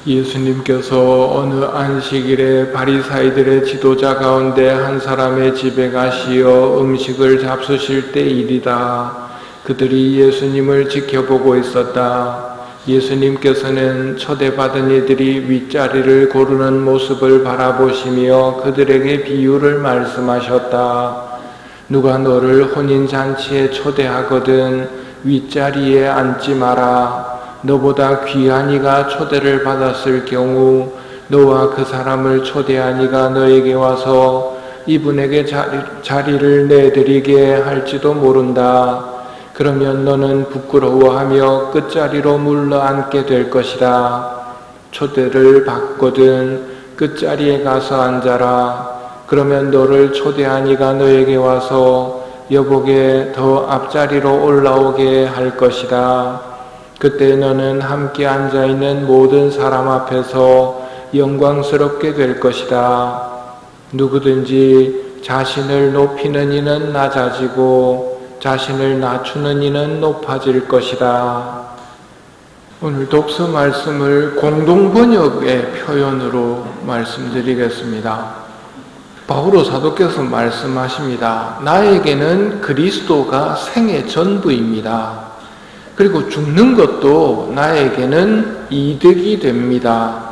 예수님께서 어느 안식일에 바리사이들의 지도자 가운데 한 사람의 집에 가시어 음식을 잡수실 때 일이다. 그들이 예수님을 지켜보고 있었다. 예수님께서는 초대받은 이들이 윗자리를 고르는 모습을 바라보시며 그들에게 비유를 말씀하셨다. 누가 너를 혼인잔치에 초대하거든 윗자리에 앉지 마라. 너보다 귀한 이가 초대를 받았을 경우 너와 그 사람을 초대한 이가 너에게 와서 이분에게 자리를 내드리게 할지도 모른다. 그러면 너는 부끄러워하며 끝자리로 물러앉게 될 것이다. 초대를 받거든 끝자리에 가서 앉아라. 그러면 너를 초대한 이가 너에게 와서 여보게 더 앞자리로 올라오게 할 것이다. 그때 너는 함께 앉아있는 모든 사람 앞에서 영광스럽게 될 것이다. 누구든지 자신을 높이는 이는 낮아지고 자신을 낮추는 이는 높아질 것이다. 오늘 독서 말씀을 공동번역의 표현으로 말씀드리겠습니다. 바오로 사도께서 말씀하십니다. 나에게는 그리스도가 생의 전부입니다. 그리고 죽는 것도 나에게는 이득이 됩니다.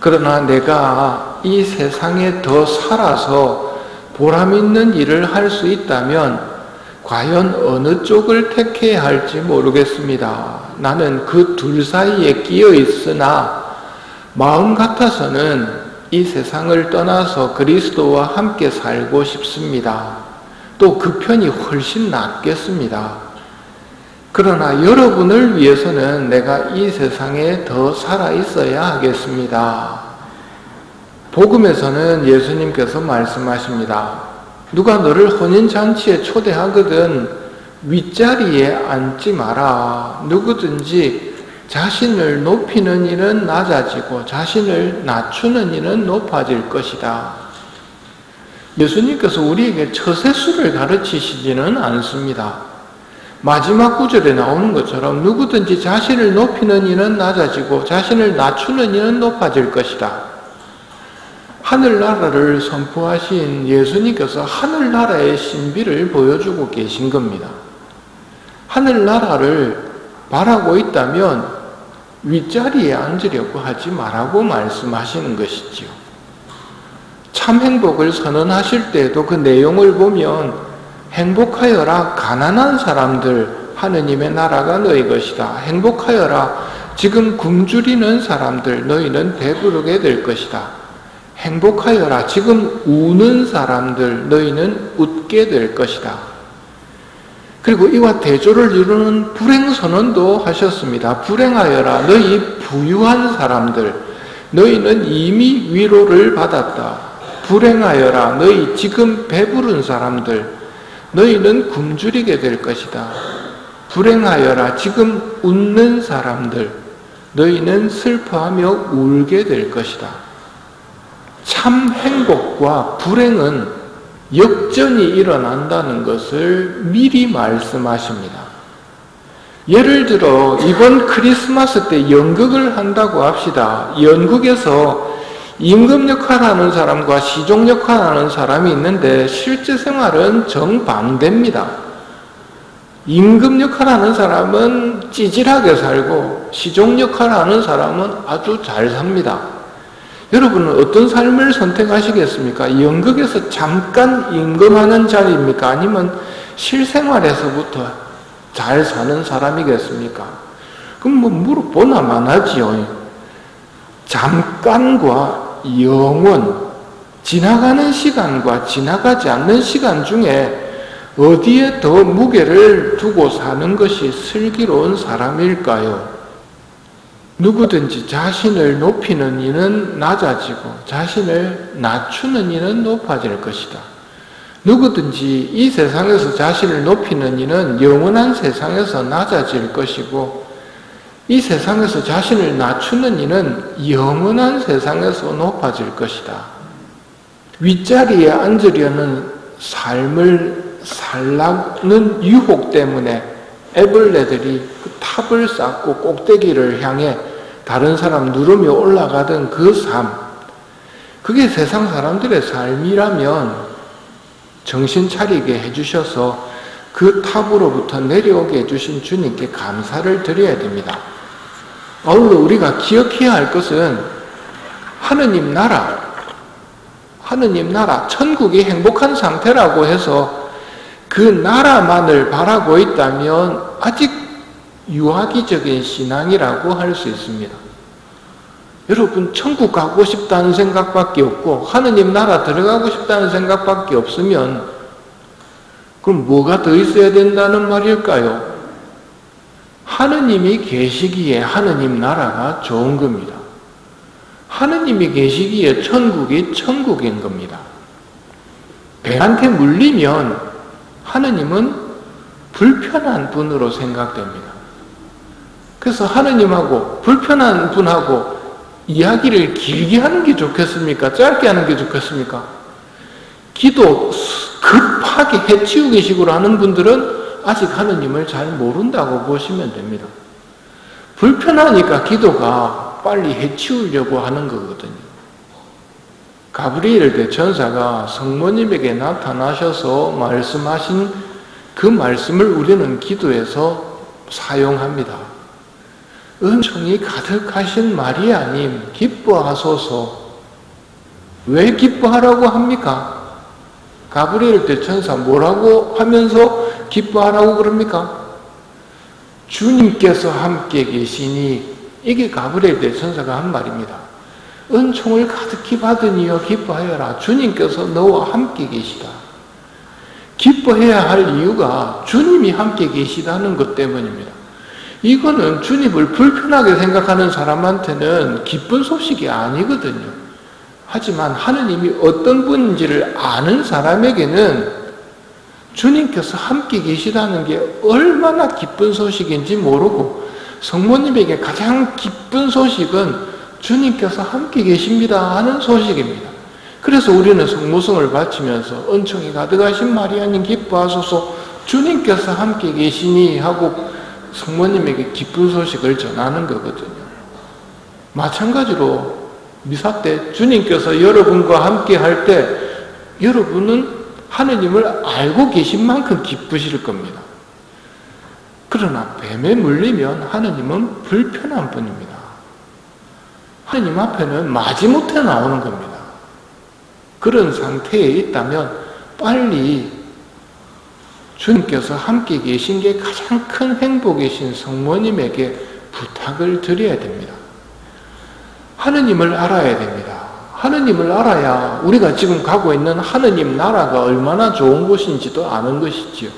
그러나 내가 이 세상에 더 살아서 보람있는 일을 할 수 있다면 과연 어느 쪽을 택해야 할지 모르겠습니다. 나는 그 둘 사이에 끼어 있으나 마음 같아서는 이 세상을 떠나서 그리스도와 함께 살고 싶습니다. 또 그 편이 훨씬 낫겠습니다. 그러나 여러분을 위해서는 내가 이 세상에 더 살아 있어야 하겠습니다. 복음에서는 예수님께서 말씀하십니다. 누가 너를 혼인잔치에 초대하거든 윗자리에 앉지 마라. 누구든지 자신을 높이는 이는 낮아지고 자신을 낮추는 이는 높아질 것이다. 예수님께서 우리에게 처세술을 가르치시지는 않습니다. 마지막 구절에 나오는 것처럼 누구든지 자신을 높이는 이는 낮아지고 자신을 낮추는 이는 높아질 것이다. 하늘나라를 선포하신 예수님께서 하늘나라의 신비를 보여주고 계신 겁니다. 하늘나라를 바라고 있다면 윗자리에 앉으려고 하지 말라고 말씀하시는 것이지요. 참 행복을 선언하실 때에도 그 내용을 보면 행복하여라 가난한 사람들 하느님의 나라가 너희 것이다. 행복하여라 지금 굶주리는 사람들 너희는 배부르게 될 것이다. 행복하여라 지금 우는 사람들 너희는 웃게 될 것이다. 그리고 이와 대조를 이루는 불행선언도 하셨습니다. 불행하여라 너희 부유한 사람들 너희는 이미 위로를 받았다. 불행하여라 너희 지금 배부른 사람들 너희는 굶주리게 될 것이다. 불행하여라 지금 웃는 사람들 너희는 슬퍼하며 울게 될 것이다. 참 행복과 불행은 역전이 일어난다는 것을 미리 말씀하십니다. 예를 들어 이번 크리스마스 때 연극을 한다고 합시다. 연극에서 임금 역할하는 사람과 시종 역할하는 사람이 있는데 실제 생활은 정반대입니다. 임금 역할하는 사람은 찌질하게 살고 시종 역할하는 사람은 아주 잘 삽니다. 여러분은 어떤 삶을 선택하시겠습니까? 연극에서 잠깐 임금하는 자리입니까? 아니면 실생활에서부터 잘 사는 사람이겠습니까? 그럼 물어보나만 하지요. 잠깐과 영원, 지나가는 시간과 지나가지 않는 시간 중에 어디에 더 무게를 두고 사는 것이 슬기로운 사람일까요? 누구든지 자신을 높이는 이는 낮아지고 자신을 낮추는 이는 높아질 것이다. 누구든지 이 세상에서 자신을 높이는 이는 영원한 세상에서 낮아질 것이고 이 세상에서 자신을 낮추는 이는 영원한 세상에서 높아질 것이다. 윗자리에 앉으려는 삶을 살라는 유혹 때문에 애벌레들이 그 탑을 쌓고 꼭대기를 향해 다른 사람 누르며 올라가던 그 삶, 그게 세상 사람들의 삶이라면 정신 차리게 해주셔서 그 탑으로부터 내려오게 해주신 주님께 감사를 드려야 됩니다. 아울러 우리가 기억해야 할 것은 하느님 나라, 천국이 행복한 상태라고 해서 그 나라만을 바라고 있다면 아직 유아기적인 신앙이라고 할 수 있습니다. 여러분, 천국 가고 싶다는 생각밖에 없고 하느님 나라 들어가고 싶다는 생각밖에 없으면 그럼 뭐가 더 있어야 된다는 말일까요? 하느님이 계시기에 하느님 나라가 좋은 겁니다. 하느님이 계시기에 천국이 천국인 겁니다. 배한테 물리면 하느님은 불편한 분으로 생각됩니다. 그래서 하느님하고 불편한 분하고 이야기를 길게 하는 게 좋겠습니까? 짧게 하는 게 좋겠습니까? 기도 급하게 해치우기 식으로 하는 분들은 아직 하느님을 잘 모른다고 보시면 됩니다. 불편하니까 기도가 빨리 해치우려고 하는 거거든요. 가브리엘 대천사가 성모님에게 나타나셔서 말씀하신 그 말씀을 우리는 기도에서 사용합니다. 은총이 가득하신 마리아님 기뻐하소서. 왜 기뻐하라고 합니까? 가브리엘 대천사 뭐라고 하면서 기뻐하라고 그럽니까? 주님께서 함께 계시니, 이게 가브리엘 대천사가 한 말입니다. 은총을 가득히 받으니여 기뻐하여라. 주님께서 너와 함께 계시다. 기뻐해야 할 이유가 주님이 함께 계시다는 것 때문입니다. 이거는 주님을 불편하게 생각하는 사람한테는 기쁜 소식이 아니거든요. 하지만 하느님이 어떤 분인지를 아는 사람에게는 주님께서 함께 계시다는 게 얼마나 기쁜 소식인지 모르고, 성모님에게 가장 기쁜 소식은 주님께서 함께 계십니다 하는 소식입니다. 그래서 우리는 성모성을 바치면서 은총이 가득하신 마리아님 기뻐하소서, 주님께서 함께 계시니 하고 성모님에게 기쁜 소식을 전하는 거거든요. 마찬가지로 미사 때 주님께서 여러분과 함께 할 때 여러분은 하느님을 알고 계신 만큼 기쁘실 겁니다. 그러나 뱀에 물리면 하느님은 불편한 분입니다. 하느님 앞에는 마지못해 나오는 겁니다. 그런 상태에 있다면 빨리 주님께서 함께 계신 게 가장 큰 행복이신 성모님에게 부탁을 드려야 됩니다. 하느님을 알아야 됩니다. 하느님을 알아야 우리가 지금 가고 있는 하느님 나라가 얼마나 좋은 곳인지도 아는 것이지요.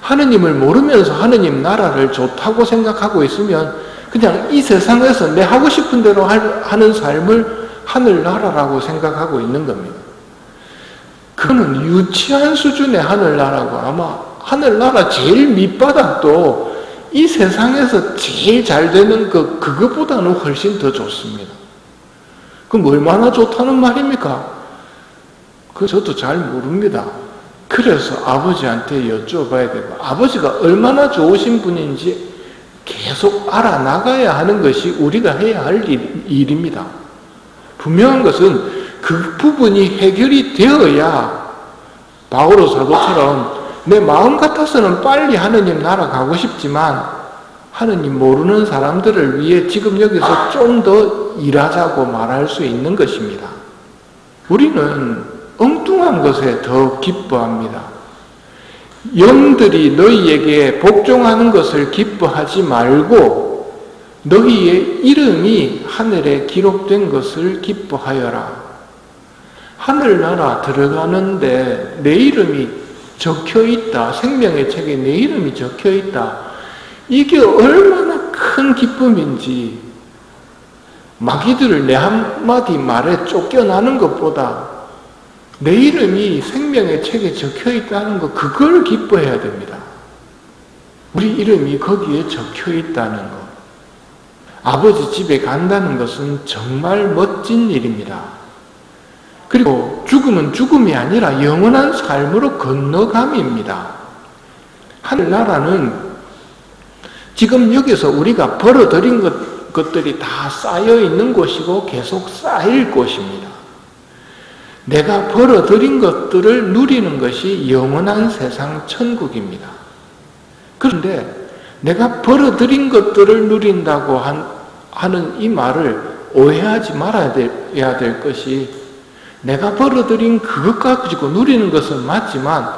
하느님을 모르면서 하느님 나라를 좋다고 생각하고 있으면 그냥 이 세상에서 내 하고 싶은 대로 하는 삶을 하늘나라라고 생각하고 있는 겁니다. 그거는 유치한 수준의 하늘나라고, 아마 하늘나라 제일 밑바닥도 이 세상에서 제일 잘 되는 그것보다는 훨씬 더 좋습니다. 그럼 얼마나 좋다는 말입니까? 저도 잘 모릅니다. 그래서 아버지한테 여쭤봐야 되고, 아버지가 얼마나 좋으신 분인지 계속 알아나가야 하는 것이 우리가 해야 할 일입니다. 분명한 것은 그 부분이 해결이 되어야 바오로 사도처럼 내 마음 같아서는 빨리 하느님 나라 가고 싶지만 하느님 모르는 사람들을 위해 지금 여기서 좀 더 일하자고 말할 수 있는 것입니다. 우리는 엉뚱한 것에 더 기뻐합니다. 영들이 너희에게 복종하는 것을 기뻐하지 말고 너희의 이름이 하늘에 기록된 것을 기뻐하여라. 하늘나라 들어가는데 내 이름이 적혀있다. 생명의 책에 내 이름이 적혀있다. 이게 얼마나 큰 기쁨인지, 마귀들을 내 한마디 말에 쫓겨나는 것보다 내 이름이 생명의 책에 적혀있다는 것, 그걸 기뻐해야 됩니다. 우리 이름이 거기에 적혀있다는 것. 아버지 집에 간다는 것은 정말 멋진 일입니다. 그리고 죽음은 죽음이 아니라 영원한 삶으로 건너감입니다. 하늘나라는 지금 여기서 우리가 벌어들인 것들이 다 쌓여 있는 곳이고 계속 쌓일 곳입니다. 내가 벌어들인 것들을 누리는 것이 영원한 세상 천국입니다. 그런데 내가 벌어들인 것들을 누린다고 하는 이 말을 오해하지 말아야 될 것이, 내가 벌어들인 그것 가지고 누리는 것은 맞지만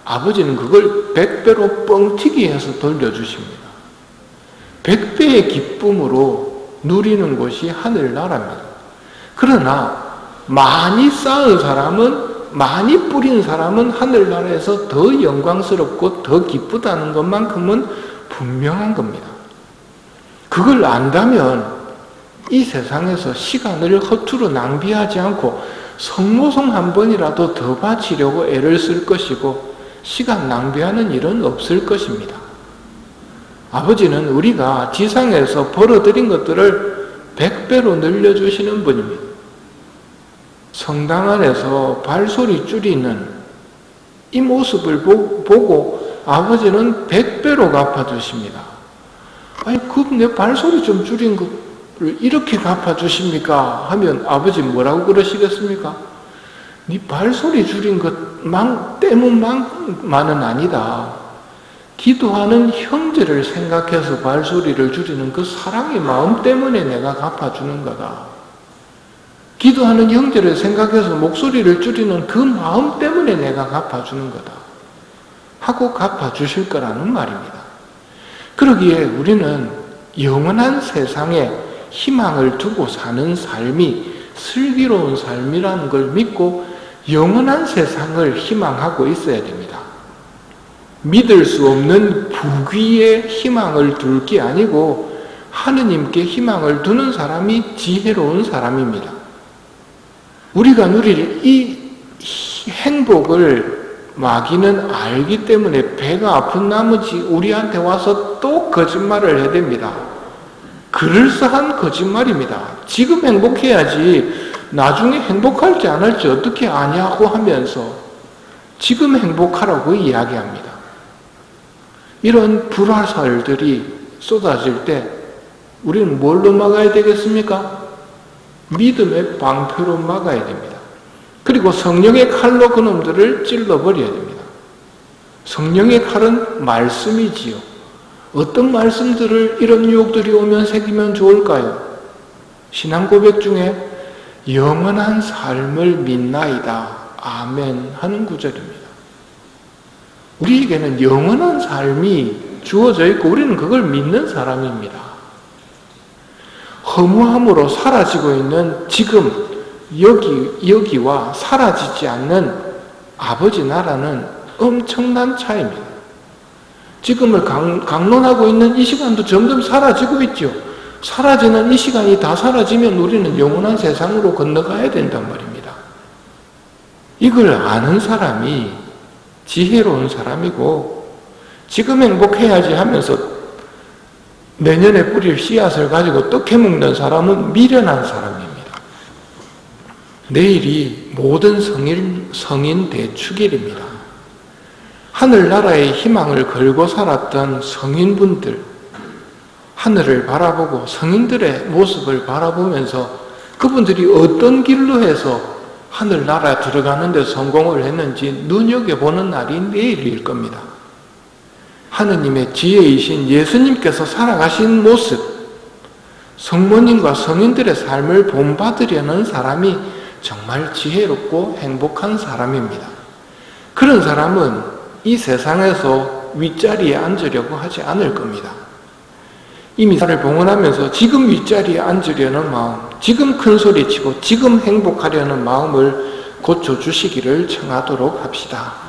아버지는 그걸 100배로 뻥튀기해서 돌려주십니다. 100배의 기쁨으로 누리는 곳이 하늘나라입니다. 그러나 많이 쌓은 사람은, 많이 뿌린 사람은 하늘나라에서 더 영광스럽고 더 기쁘다는 것만큼은 분명한 겁니다. 그걸 안다면 이 세상에서 시간을 허투루 낭비하지 않고 성모송 한 번이라도 더 바치려고 애를 쓸 것이고, 시간 낭비하는 일은 없을 것입니다. 아버지는 우리가 지상에서 벌어들인 것들을 100배로 늘려주시는 분입니다. 성당 안에서 발소리 줄이는 이 모습을 보고 아버지는 100배로 갚아주십니다. 아니, 내 발소리 좀 줄인 거를 이렇게 갚아주십니까? 하면 아버지 뭐라고 그러시겠습니까? 네 발소리 줄인 것 때문만은 아니다. 기도하는 형제를 생각해서 발소리를 줄이는 그 사랑의 마음 때문에 내가 갚아주는 거다. 기도하는 형제를 생각해서 목소리를 줄이는 그 마음 때문에 내가 갚아주는 거다 하고 갚아주실 거라는 말입니다. 그러기에 우리는 영원한 세상에 희망을 두고 사는 삶이 슬기로운 삶이라는 걸 믿고 영원한 세상을 희망하고 있어야 됩니다. 믿을 수 없는 부귀에 희망을 둘 게 아니고 하느님께 희망을 두는 사람이 지혜로운 사람입니다. 우리가 누릴 이 행복을 마귀는 알기 때문에 배가 아픈 나머지 우리한테 와서 또 거짓말을 해댑니다. 그럴싸한 거짓말입니다. 지금 행복해야지 나중에 행복할지 안 할지 어떻게 아냐고 하면서 지금 행복하라고 이야기합니다. 이런 불화살들이 쏟아질 때 우리는 뭘로 막아야 되겠습니까? 믿음의 방패로 막아야 됩니다. 그리고 성령의 칼로 그놈들을 찔러버려야 됩니다. 성령의 칼은 말씀이지요. 어떤 말씀들을 이런 유혹들이 오면 새기면 좋을까요? 신앙 고백 중에 영원한 삶을 믿나이다. 아멘 하는 구절입니다. 우리에게는 영원한 삶이 주어져 있고 우리는 그걸 믿는 사람입니다. 허무함으로 사라지고 있는 지금 여기와 사라지지 않는 아버지 나라는 엄청난 차이입니다. 지금을 강론하고 있는 이 시간도 점점 사라지고 있죠. 사라지는 이 시간이 다 사라지면 우리는 영원한 세상으로 건너가야 된단 말입니다. 이걸 아는 사람이 지혜로운 사람이고 지금 행복해야지 하면서 내년에 뿌릴 씨앗을 가지고 떡 해먹는 사람은 미련한 사람입니다. 내일이 모든 성인 대축일입니다. 하늘나라의 희망을 걸고 살았던 성인분들, 하늘을 바라보고 성인들의 모습을 바라보면서 그분들이 어떤 길로 해서 하늘나라 들어가는 데 성공을 했는지 눈여겨보는 날이 내일일 겁니다. 하느님의 지혜이신 예수님께서 살아가신 모습, 성모님과 성인들의 삶을 본받으려는 사람이 정말 지혜롭고 행복한 사람입니다. 그런 사람은 이 세상에서 윗자리에 앉으려고 하지 않을 겁니다. 이미 살을 봉헌하면서 지금 윗자리에 앉으려는 마음, 지금 큰소리치고 지금 행복하려는 마음을 고쳐주시기를 청하도록 합시다.